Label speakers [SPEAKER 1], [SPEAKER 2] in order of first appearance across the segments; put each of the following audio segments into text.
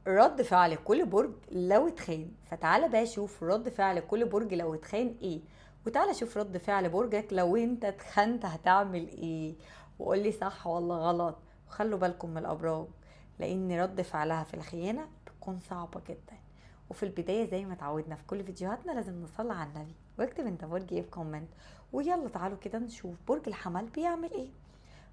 [SPEAKER 1] رد فعل كل برج لو اتخان. فتعالى بقى شوف رد فعل كل برج لو اتخان ايه، وتعالى شوف رد فعل برجك لو انت اتخنت هتعمل ايه، وقولي صح ولا غلط. وخلوا بالكم من الابراج، لان رد فعلها في الخيانة بتكون صعبة جدا. وفي البداية زي ما اتعودنا في كل فيديوهاتنا لازم نصلي على النبي، واكتب انت برج ايه في كومنت. ويلا تعالوا كده نشوف برج الحمل بيعمل ايه.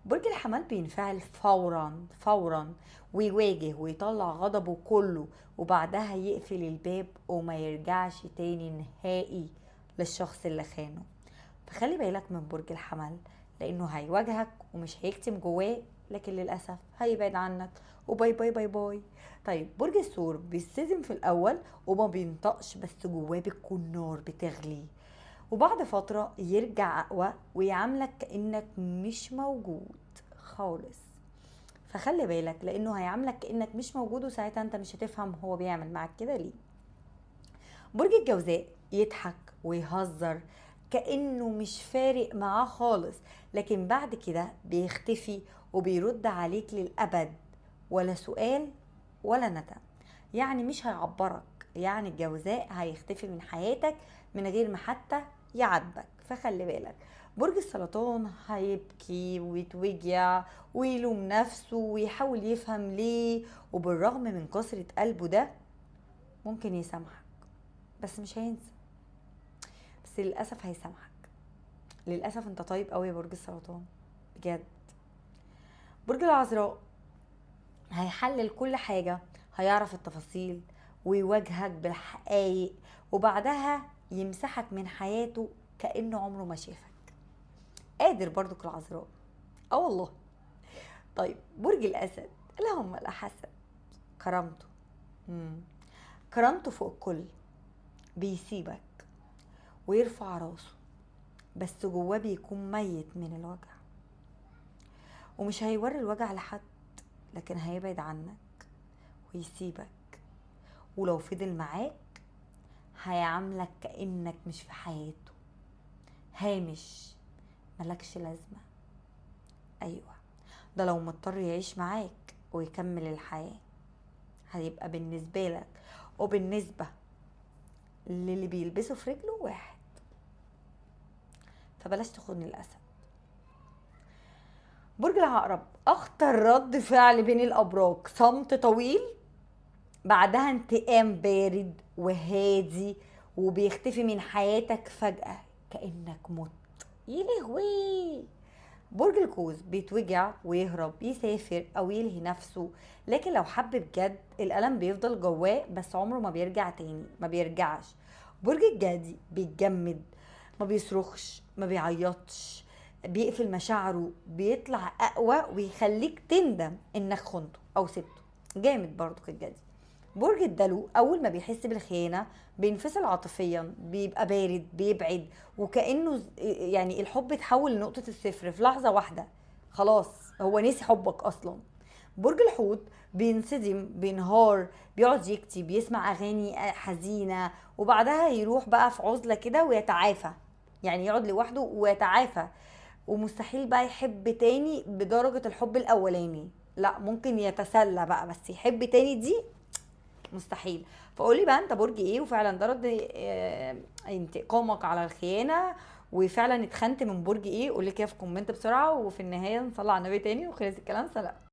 [SPEAKER 1] برج الحمل بينفعل فورا فورا، ويواجه ويطلع غضبه كله، وبعدها يقفل الباب وما يرجعش تاني نهائي للشخص اللي خانه. فخلي بالك من برج الحمل، لانه هيواجهك ومش هيكتم جواه، لكن للأسف هيبعد عنك وباي باي باي باي. طيب برج الثور بيصطدم في الأول وما بينطقش، بس جواه بتكون نار بتغلي، وبعد فترة يرجع أقوى ويعاملك كأنك مش موجود خالص. فخلي بالك، لأنه هيعاملك كأنك مش موجود، وساعتها انت مش هتفهم هو بيعمل معك كده ليه. برج الجوزاء يضحك ويهزر كأنه مش فارق معاه خالص، لكن بعد كده بيختفي وبيرد عليك للأبد، ولا سؤال ولا ندم. يعني مش هيعبرك، يعني الجوزاء هيختفي من حياتك من غير ما حتى يعاتبك. فخلي بالك. برج السرطان هيبكي ويتوجع ويلوم نفسه ويحاول يفهم ليه، وبالرغم من كسرة قلبه ده ممكن يسامحك، بس مش هينسى. بس للأسف هيسامحك. للأسف انت طيب قوي يا برج السرطان بجد. برج العذراء هيحلل كل حاجة، هيعرف التفاصيل ويواجهك بالحقايق، وبعدها يمسحك من حياته كأنه عمره ما شافك. قادر برضك العذراء، اه والله. طيب برج الأسد، اللهم لا حسد. كرامته، مم. كرامته فوق الكل. بيسيبك ويرفع راسه، بس جواه بيكون ميت من الوجع، ومش هيوري الوجع لحد، لكن هيبعد عنك ويسيبك. ولو فضل معاك هيعاملك كأنك مش في حياته، هامش، ملكش لازمة. أيوة، ده لو مضطر يعيش معاك ويكمل الحياة هيبقى بالنسبة لك وبالنسبة للي بيلبسه في رجله واحد. فبلاش تخون الأسد. برج العقرب أخطر رد فعل بين الأبراج، صمت طويل بعدها انتقام بارد وهادي، وبيختفي من حياتك فجأة كأنك مت. يلهوي. برج القوس بيتوجع ويهرب، يسافر او يلهي نفسه، لكن لو حب بجد الألم بيفضل جواه بس عمره ما بيرجع تاني، ما بيرجعش. برج الجدي بيتجمد، ما بيصرخش، ما بيعيطش، بيقفل مشاعره، بيطلع اقوى ويخليك تندم انك خنته او سبته. جامد برضو الجدي. برج الدلو اول ما بيحس بالخيانه بينفصل عاطفيا، بيبقى بارد، بيبعد، وكانه يعني الحب اتحول لنقطه الصفر في لحظه واحده. خلاص هو نسي حبك اصلا. برج الحوت بينصدم، بينهار، بيقعد يكتب، بيسمع اغاني حزينه، وبعدها يروح بقى في عزله كده ويتعافى. يعني يقعد لوحده ويتعافى، ومستحيل بقى يحب تاني بدرجة الحب الأولاني. لا، ممكن يتسلى بقى بس يحب تاني دي مستحيل. فقولي بقى انت برج ايه، وفعلا ده رد انتقامك على الخيانة، وفعلا اتخنت من برج ايه؟ قولي كده في كومنت بسرعة. وفي النهاية نصلي على النبي تاني وخلص الكلام. سلام.